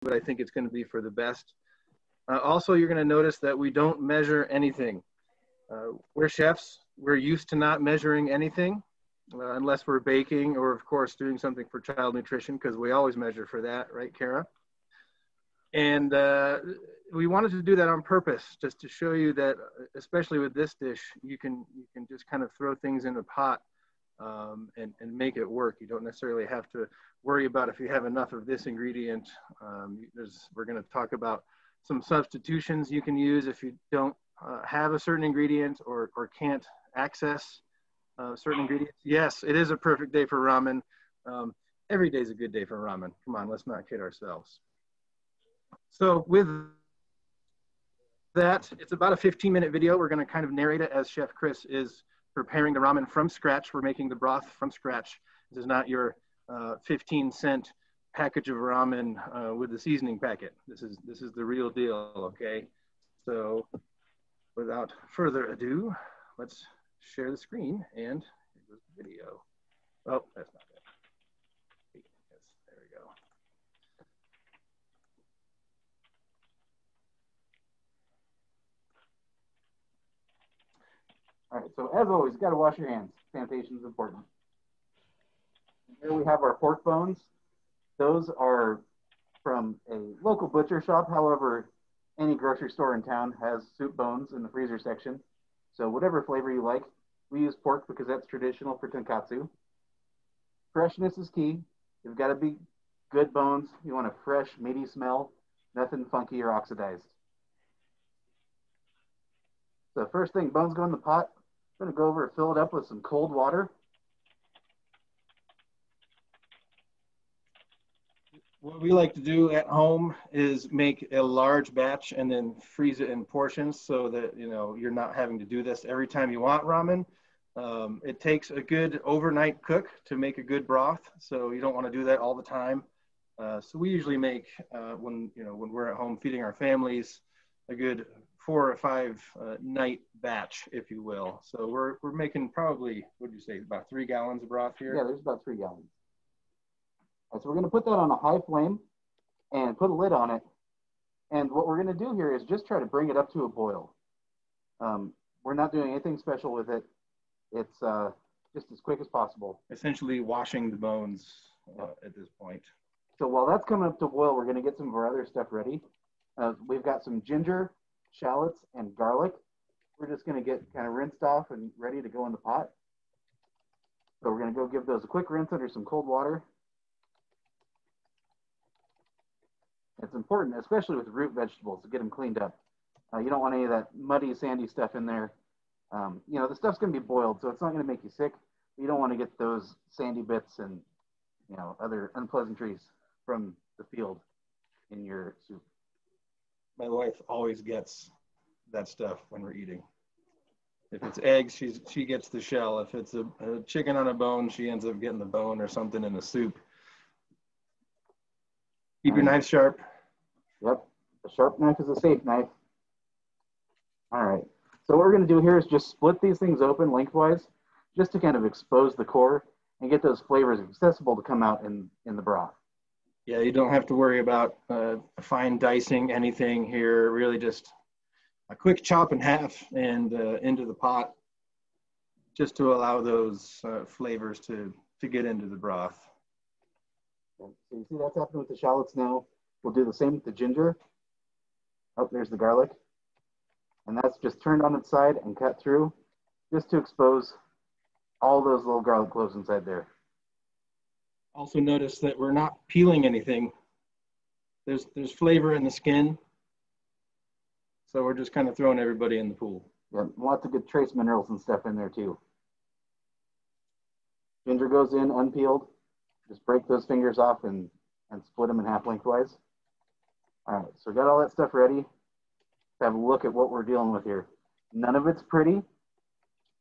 but I think it's going to be for the best. Also, you're going to notice that we don't measure anything. We're chefs. We're used to not measuring anything unless we're baking or, of course, doing something for child nutrition, because we always measure for that, right, Kara? And we wanted to do that on purpose, just to show you that, especially with this dish, you can just kind of throw things in a pot and make it work. You don't necessarily have to worry about if you have enough of this ingredient. We're going to talk about some substitutions you can use if you don't have a certain ingredient or can't access certain ingredients. Yes, it is a perfect day for ramen. Every day is a good day for ramen. Come on, let's not kid ourselves. So with that, it's about a 15-minute video. We're going to kind of narrate it as Chef Kris is preparing the ramen from scratch. We're making the broth from scratch. This is not your 15-cent package of ramen with the seasoning packet. This is the real deal, okay? So without further ado, let's share the screen and here goes the video. Oh, that's not it. Yes, there we go. All right, so as always, you got to wash your hands. Sanitation is important. Here we have our pork bones. Those are from a local butcher shop. However, any grocery store in town has soup bones in the freezer section. So whatever flavor you like. We use pork because that's traditional for tonkatsu. Freshness is key. You've got to be good bones. You want a fresh, meaty smell, nothing funky or oxidized. So first thing, bones go in the pot. I'm going to go over and fill it up with some cold water. What we like to do at home is make a large batch and then freeze it in portions so that, you know, you're not having to do this every time you want ramen. It takes a good overnight cook to make a good broth, so you don't want to do that all the time. So we usually make, when we're at home feeding our families, a good 4 or 5 night batch, if you will. So we're making probably, what do you say, about 3 gallons of broth here? Yeah, there's about 3 gallons. All right, so we're going to put that on a high flame and put a lid on it. And what we're going to do here is just try to bring it up to a boil. We're not doing anything special with it. It's just as quick as possible. Essentially washing the bones at this point. So while that's coming up to boil, we're going to get some of our other stuff ready. We've got some ginger, shallots, and garlic. We're just going to get kind of rinsed off and ready to go in the pot. So we're going to go give those a quick rinse under some cold water. It's important, especially with root vegetables, to get them cleaned up. You don't want any of that muddy, sandy stuff in there. You know, the stuff's going to be boiled, so it's not going to make you sick. You don't want to get those sandy bits and, you know, other unpleasantries from the field in your soup. My wife always gets that stuff when we're eating. If it's eggs, she gets the shell. If it's a chicken on a bone, she ends up getting the bone or something in the soup. Keep your knife sharp. Yep, a sharp knife is a safe knife. All right, so what we're going to do here is just split these things open lengthwise, just to kind of expose the core and get those flavors accessible to come out in the broth. Yeah, you don't have to worry about fine dicing anything here. Really just a quick chop in half and into the pot, just to allow those flavors to get into the broth. So you see that's happening with the shallots now. We'll do the same with the ginger. Oh, there's the garlic. And that's just turned on its side and cut through, just to expose all those little garlic cloves inside there. Also notice that we're not peeling anything. There's flavor in the skin. So we're just kind of throwing everybody in the pool. Yeah, lots of good trace minerals and stuff in there too. Ginger goes in unpeeled. Just break those fingers off and split them in half lengthwise. All right, so we got all that stuff ready. Let's have a look at what we're dealing with here. None of it's pretty,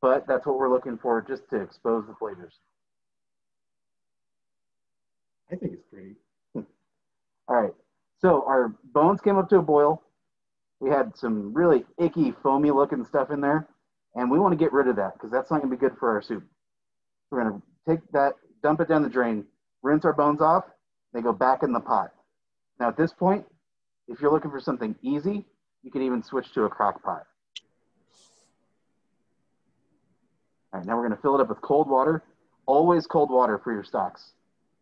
but that's what we're looking for, just to expose the flavors. I think it's pretty. All right, so our bones came up to a boil. We had some really icky, foamy looking stuff in there, and we want to get rid of that because that's not going to be good for our soup. We're going to take that, dump it down the drain, rinse our bones off, they go back in the pot. Now at this point, if you're looking for something easy, you can even switch to a crock pot. All right, now we're going to fill it up with cold water. Always cold water for your stocks.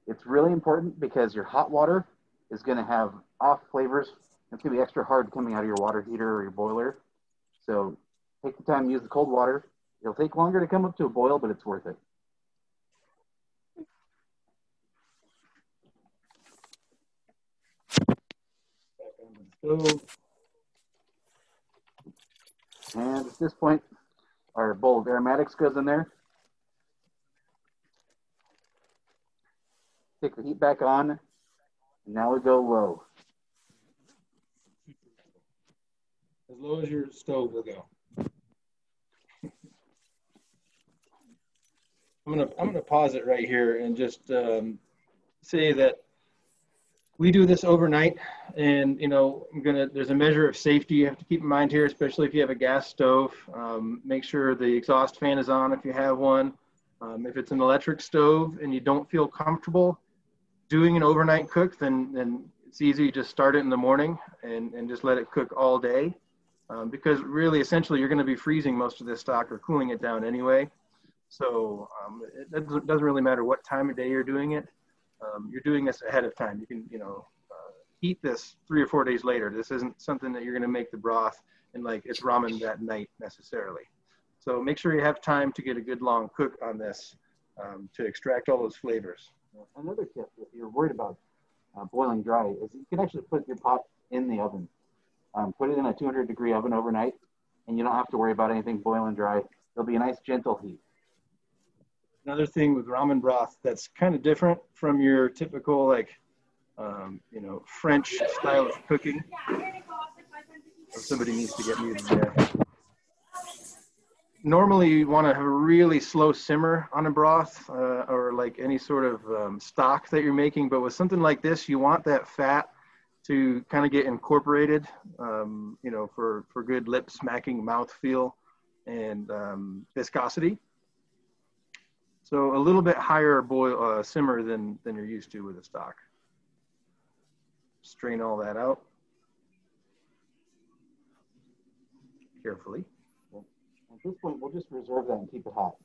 It's really important because your hot water is going to have off flavors. It's going to be extra hard coming out of your water heater or your boiler. So take the time to use the cold water. It'll take longer to come up to a boil, but it's worth it. And at this point, our bowl of aromatics goes in there. Take the heat back on, and now we go low. As low as your stove will go. I'm gonna pause it right here and just say that we do this overnight, and there's a measure of safety you have to keep in mind here, especially if you have a gas stove. Make sure the exhaust fan is on if you have one. If it's an electric stove and you don't feel comfortable doing an overnight cook, then it's easy to just start it in the morning and just let it cook all day. Because really, essentially, you're going to be freezing most of this stock or cooling it down anyway. So it doesn't really matter what time of day you're doing it. You're doing this ahead of time. You can, heat this 3 or 4 days later. This isn't something that you're going to make the broth and like it's ramen that night necessarily. So make sure you have time to get a good long cook on this to extract all those flavors. Another tip, if you're worried about boiling dry, is you can actually put your pot in the oven. Put it in a 200-degree oven overnight, and you don't have to worry about anything boiling dry. It'll be a nice gentle heat. Another thing with ramen broth that's kind of different from your typical French style of cooking. Somebody needs to get muted there. Normally you want to have a really slow simmer on a broth or like any sort of stock that you're making, but with something like this, you want that fat to kind of get incorporated, for good lip smacking mouthfeel and viscosity. So a little bit higher simmer than you're used to with a stock. Strain all that out carefully. At this point, we'll just reserve that and keep it hot.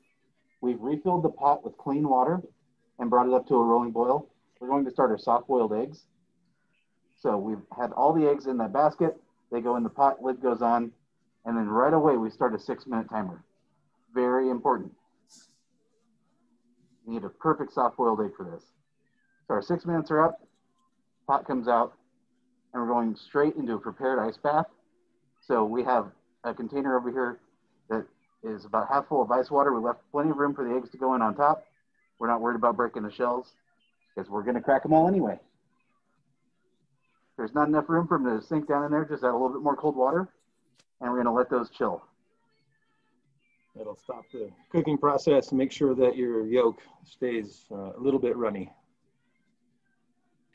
We've refilled the pot with clean water and brought it up to a rolling boil. We're going to start our soft-boiled eggs. So we've had all the eggs in that basket. They go in the pot, lid goes on, and then right away we start a 6-minute timer. Very important. You need a perfect soft-boiled egg for this. So our 6 minutes are up, pot comes out, and we're going straight into a prepared ice bath. So we have a container over here that is about half full of ice water. We left plenty of room for the eggs to go in on top. We're not worried about breaking the shells because we're going to crack them all anyway. If there's not enough room for them to sink down in there, just add a little bit more cold water, and we're going to let those chill. That'll stop the cooking process and make sure that your yolk stays a little bit runny.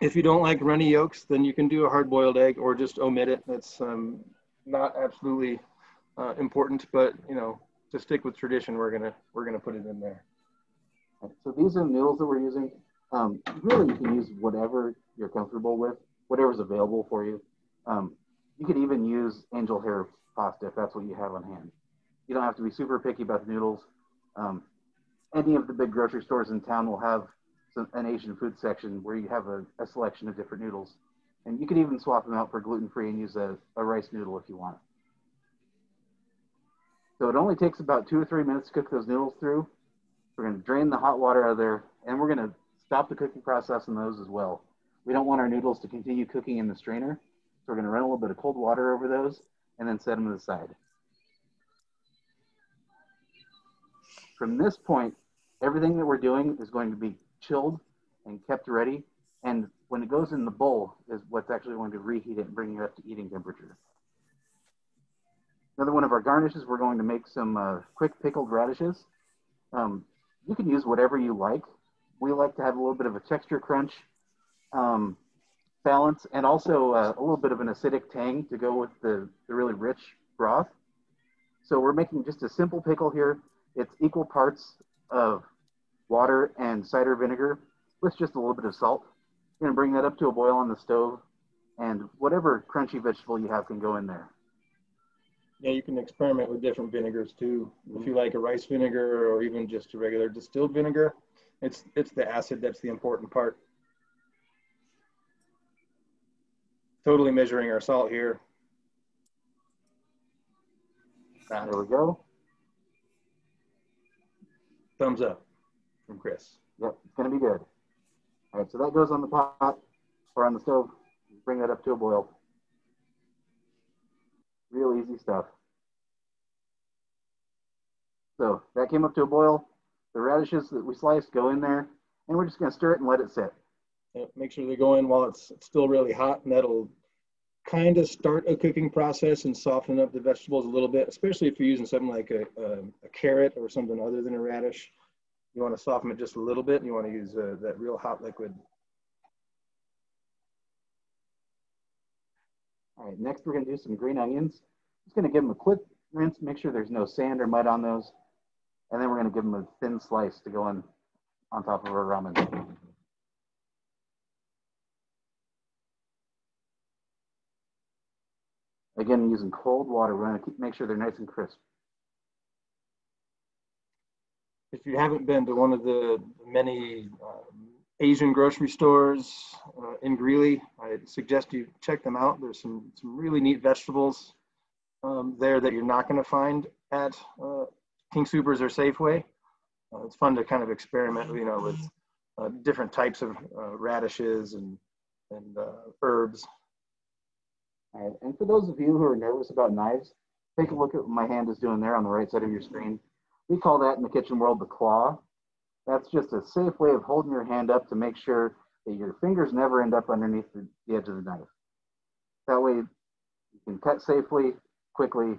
If you don't like runny yolks, then you can do a hard-boiled egg or just omit it. That's not absolutely important, but to stick with tradition, we're gonna put it in there. So these are the noodles that we're using. Really, you can use whatever you're comfortable with, whatever's available for you. You could even use angel hair pasta if that's what you have on hand. You don't have to be super picky about the noodles. Any of the big grocery stores in town will have an Asian food section where you have a selection of different noodles. And you can even swap them out for gluten-free and use a rice noodle if you want. So it only takes about 2 or 3 minutes to cook those noodles through. We're going to drain the hot water out of there, and we're going to stop the cooking process in those as well. We don't want our noodles to continue cooking in the strainer, so we're going to run a little bit of cold water over those and then set them to the side. From this point, everything that we're doing is going to be chilled and kept ready, and when it goes in the bowl is what's actually going to reheat it and bring it up to eating temperature. Another one of our garnishes, we're going to make some quick pickled radishes. You can use whatever you like. We like to have a little bit of a texture crunch balance, and also a little bit of an acidic tang to go with the really rich broth. So we're making just a simple pickle here. It's equal parts of water and cider vinegar with just a little bit of salt. We're going to bring that up to a boil on the stove, And whatever crunchy vegetable you have can go in there. Yeah, you can experiment with different vinegars too. If you like a rice vinegar or even just a regular distilled vinegar, it's the acid that's the important part. Totally measuring our salt here. There we go. Thumbs up from Kris. Yep, it's going to be good. All right, so that goes on the pot or on the stove. Bring that up to a boil. Real easy stuff. So that came up to a boil. The radishes that we sliced go in there, and we're just going to stir it and let it sit. Make sure they go in while it's still really hot, and that'll kind of start a cooking process and soften up the vegetables a little bit, especially if you're using something like a carrot or something other than a radish. You want to soften it just a little bit, and you want to use that real hot liquid. All right, next we're going to do some green onions. Just going to give them a quick rinse, make sure there's no sand or mud on those. And then we're going to give them a thin slice to go on top of our ramen. Again, using cold water, we're going to make sure they're nice and crisp. If you haven't been to one of the many Asian grocery stores in Greeley, I suggest you check them out. There's some really neat vegetables there that you're not going to find at King Soopers or Safeway. It's fun to kind of experiment, with different types of radishes and herbs. All right, and for those of you who are nervous about knives, take a look at what my hand is doing there on the right side of your screen. We call that in the kitchen world the claw. That's just a safe way of holding your hand up to make sure that your fingers never end up underneath the edge of the knife. That way you can cut safely, quickly,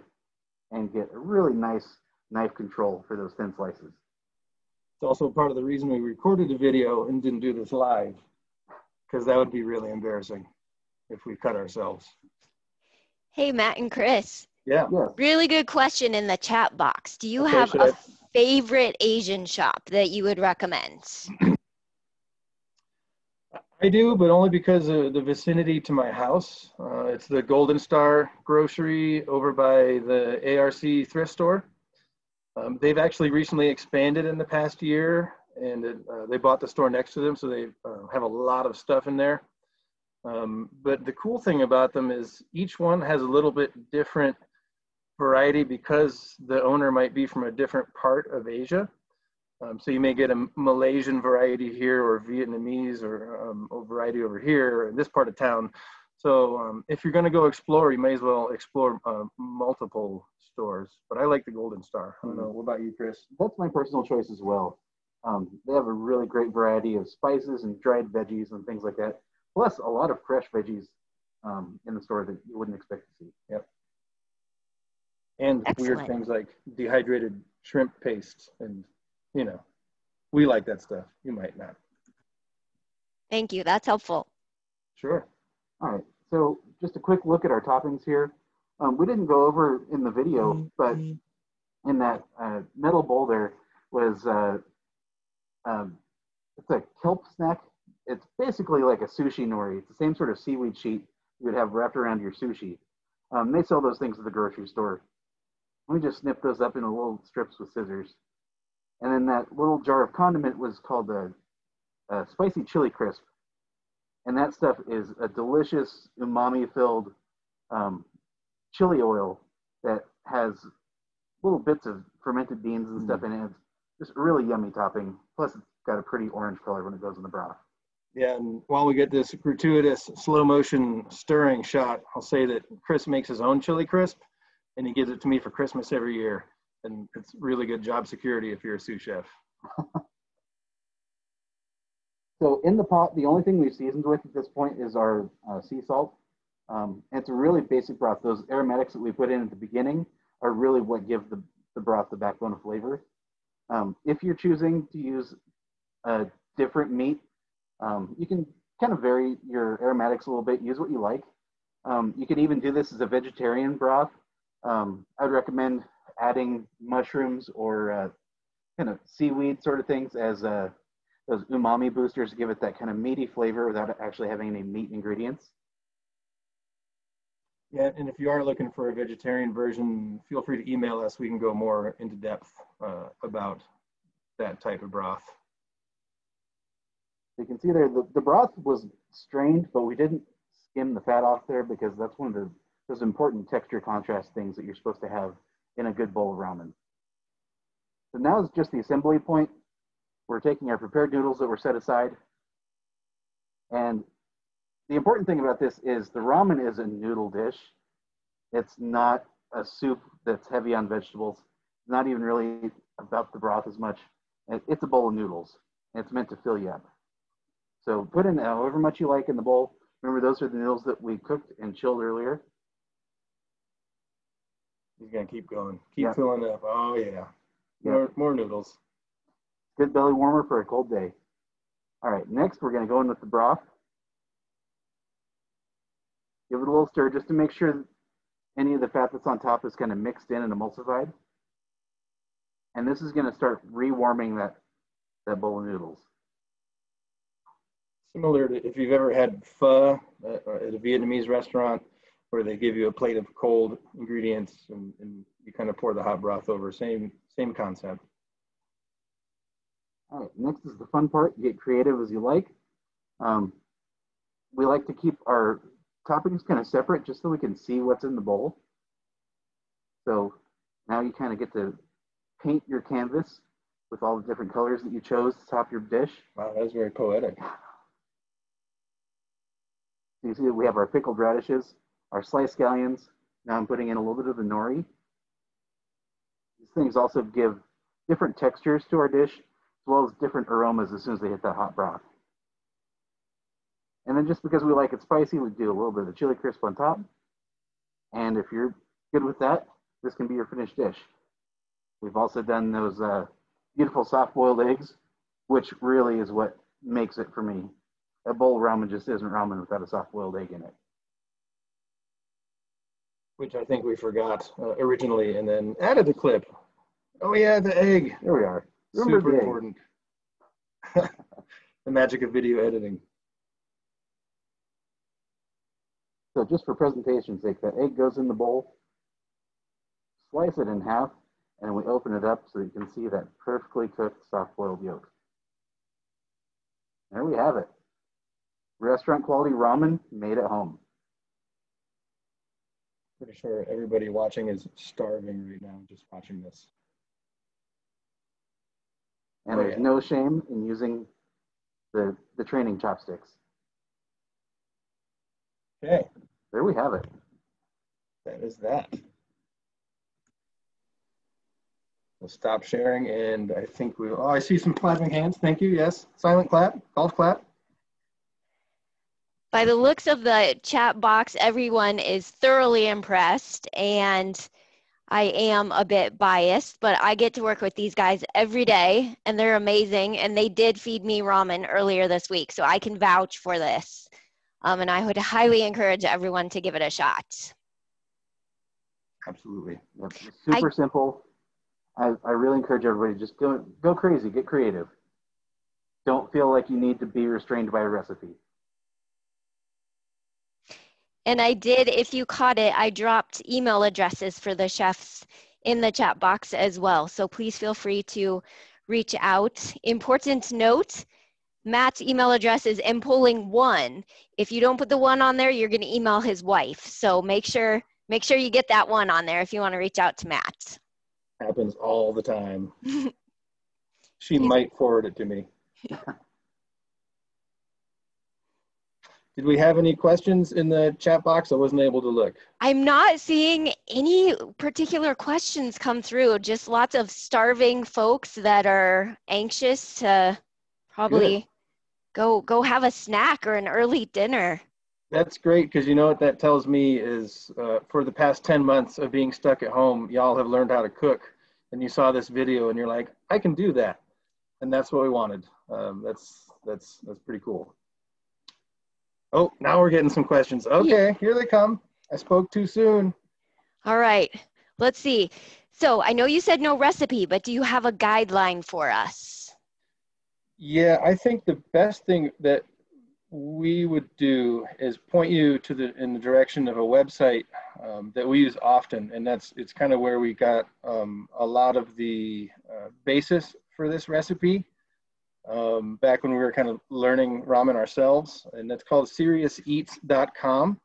and get a really nice knife control for those thin slices. It's also part of the reason we recorded the video and didn't do this live, because that would be really embarrassing if we cut ourselves. Hey, Matt and Kris. Yeah. Really good question in the chat box. Do you have a favorite Asian shop that you would recommend? I do, but only because of the vicinity to my house. It's the Golden Star Grocery over by the ARC thrift store. They've actually recently expanded in the past year, and they bought the store next to them, so they have a lot of stuff in there. But the cool thing about them is each one has a little bit different variety because the owner might be from a different part of Asia. So you may get a Malaysian variety here or Vietnamese or a variety over here in this part of town. So if you're going to go explore, you may as well explore multiple stores. But I like the Golden Star. I don't know. What about you, Kris? That's my personal choice as well. They have a really great variety of spices and dried veggies and things like that. Plus a lot of fresh veggies in the store that you wouldn't expect to see. Yep. And Excellent. Weird things like dehydrated shrimp paste. And, we like that stuff. You might not. Thank you. That's helpful. Sure. All right. So just a quick look at our toppings here. We didn't go over in the video, but in that metal bowl there was it's a kelp snack. It's basically like a sushi nori. It's the same sort of seaweed sheet you would have wrapped around your sushi. They sell those things at the grocery store. We just snip those up into little strips with scissors. And then that little jar of condiment was called a spicy chili crisp. And that stuff is a delicious umami-filled chili oil that has little bits of fermented beans and stuff in it. It's just a really yummy topping. Plus, it's got a pretty orange color when it goes in the broth. Yeah, and while we get this gratuitous slow motion stirring shot, I'll say that Kris makes his own chili crisp, and he gives it to me for Christmas every year. And it's really good job security if you're a sous chef. So in the pot, the only thing we've seasoned with at this point is our sea salt. It's a really basic broth. Those aromatics that we put in at the beginning are really what give the broth the backbone of flavor. If you're choosing to use a different meat, you can kind of vary your aromatics a little bit, use what you like. You could even do this as a vegetarian broth. I'd recommend adding mushrooms or kind of seaweed sort of things as those umami boosters to give it that kind of meaty flavor without actually having any meat ingredients. Yeah, and if you are looking for a vegetarian version, feel free to email us. We can go more into depth about that type of broth. You can see there, the broth was strained, but we didn't skim the fat off there because that's one of those important texture contrast things that you're supposed to have in a good bowl of ramen. So now is just the assembly point. We're taking our prepared noodles that were set aside. And the important thing about this is the ramen is a noodle dish. It's not a soup that's heavy on vegetables. It's not even really about the broth as much. It's a bowl of noodles. And it's meant to fill you up. So put in however much you like in the bowl. Remember, those are the noodles that we cooked and chilled earlier. He's gonna keep going. Keep filling up. Oh yeah. More noodles. Good belly warmer for a cold day. All right, next we're gonna go in with the broth. Give it a little stir just to make sure any of the fat that's on top is kind of mixed in and emulsified. And this is gonna start rewarming that bowl of noodles. Similar to if you've ever had pho at a Vietnamese restaurant where they give you a plate of cold ingredients and you kind of pour the hot broth over. Same concept. All right, next is the fun part. Get creative as you like. We like to keep our toppings kind of separate just so we can see what's in the bowl. So now you kind of get to paint your canvas with all the different colors that you chose to top your dish. Wow, that was very poetic. So you see that we have our pickled radishes, our sliced scallions. Now I'm putting in a little bit of the nori. These things also give different textures to our dish, as well as different aromas as soon as they hit that hot broth. And then just because we like it spicy, we do a little bit of chili crisp on top. And if you're good with that, this can be your finished dish. We've also done those beautiful soft-boiled eggs, which really is what makes it for me. A bowl of ramen just isn't ramen without a soft-boiled egg in it. Which I think we forgot originally and then added the clip. Oh yeah, the egg. There we are. Remember Super important. The magic of video editing. So just for presentation's sake, that egg goes in the bowl, slice it in half, and we open it up so you can see that perfectly cooked soft-boiled yolk. There we have it. Restaurant quality ramen made at home. Pretty sure everybody watching is starving right now just watching this. And there's no shame in using the training chopsticks. Okay. There we have it. That is that. We'll stop sharing and I think oh, I see some clapping hands. Thank you. Yes. Silent clap, golf clap. By the looks of the chat box, everyone is thoroughly impressed, and I am a bit biased, but I get to work with these guys every day, and they're amazing, and they did feed me ramen earlier this week, so I can vouch for this, and I would highly encourage everyone to give it a shot. Absolutely. Yep. Super simple. I really encourage everybody to just go crazy, get creative. Don't feel like you need to be restrained by a recipe. And I did, if you caught it, I dropped email addresses for the chefs in the chat box as well. So please feel free to reach out. Important note, Matt's email address is mpolling1. If you don't put the 1 on there, you're going to email his wife. So make sure you get that 1 on there if you want to reach out to Matt. Happens all the time. She might forward it to me. Did we have any questions in the chat box? I wasn't able to look. I'm not seeing any particular questions come through, just lots of starving folks that are anxious to probably go have a snack or an early dinner. That's great, because you know what that tells me is for the past 10 months of being stuck at home, y'all have learned how to cook, and you saw this video and you're like, I can do that. And that's what we wanted. That's pretty cool. Oh, now we're getting some questions. Okay, here they come. I spoke too soon. All right, let's see. So I know you said no recipe, but do you have a guideline for us? Yeah, I think the best thing that we would do is point you to in the direction of a website that we use often, and it's kind of where we got a lot of the basis for this recipe back when we were kind of learning ramen ourselves, and that's called seriouseats.com.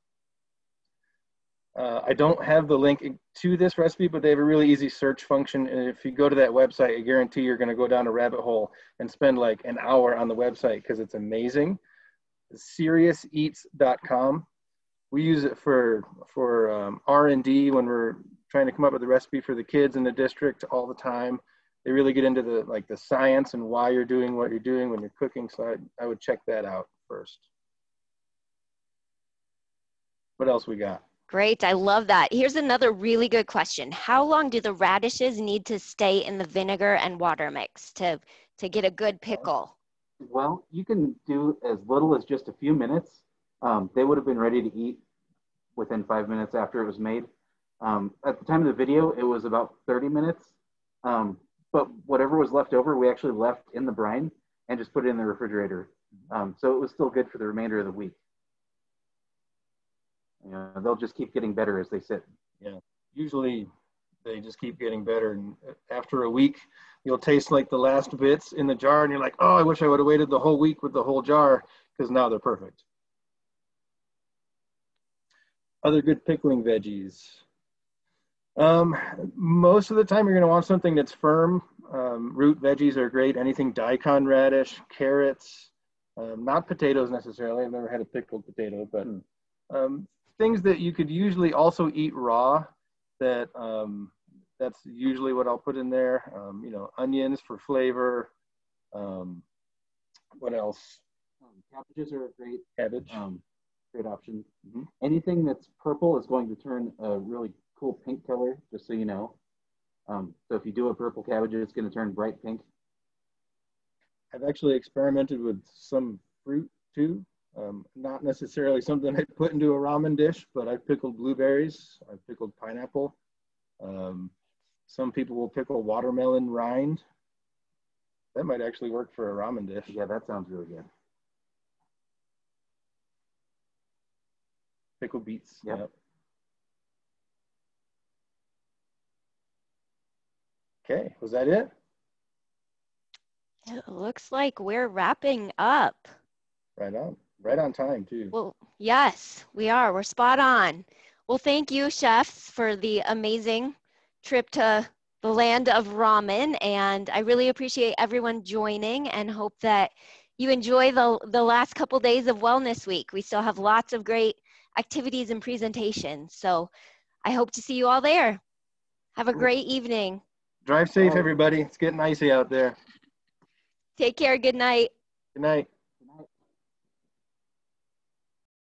I don't have the link to this recipe, but they have a really easy search function. And if you go to that website, I guarantee you're going to go down a rabbit hole and spend like an hour on the website because it's amazing. Seriouseats.com. We use it for R&D when we're trying to come up with a recipe for the kids in the district all the time. They really get into the science and why you're doing what you're doing when you're cooking. So I would check that out first. What else we got? Great, I love that. Here's another really good question. How long do the radishes need to stay in the vinegar and water mix to get a good pickle? Well, you can do as little as just a few minutes. They would have been ready to eat within 5 minutes after it was made. At the time of the video, it was about 30 minutes. But whatever was left over, we actually left in the brine and just put it in the refrigerator. So it was still good for the remainder of the week. You know, they'll just keep getting better as they sit. Yeah, usually they just keep getting better. And after a week, you'll taste like the last bits in the jar and you're like, oh, I wish I would have waited the whole week with the whole jar because now they're perfect. Other good pickling veggies. Most of the time you're going to want something that's firm. Root veggies are great. Anything daikon radish, carrots, not potatoes necessarily. I've never had a pickled potato, but things that you could usually also eat raw. That's usually what I'll put in there. You know, onions for flavor. What else? Cabbages are a great great option. Mm-hmm. Anything that's purple is going to turn a really cool pink color, just so you know. So if you do a purple cabbage, it's going to turn bright pink. I've actually experimented with some fruit too. Not necessarily something I put into a ramen dish, but I've pickled blueberries. I've pickled pineapple. Some people will pickle watermelon rind. That might actually work for a ramen dish. Yeah, that sounds really good. Pickled beets. Yep. Okay, was that it? It looks like we're wrapping up. Right on time too. Well, yes, we are. We're spot on. Well, thank you, chefs, for the amazing trip to the land of ramen. And I really appreciate everyone joining and hope that you enjoy the last couple days of Wellness Week. We still have lots of great activities and presentations. So I hope to see you all there. Have a great evening. Drive safe, everybody. It's getting icy out there. Take care. Good night. Good night.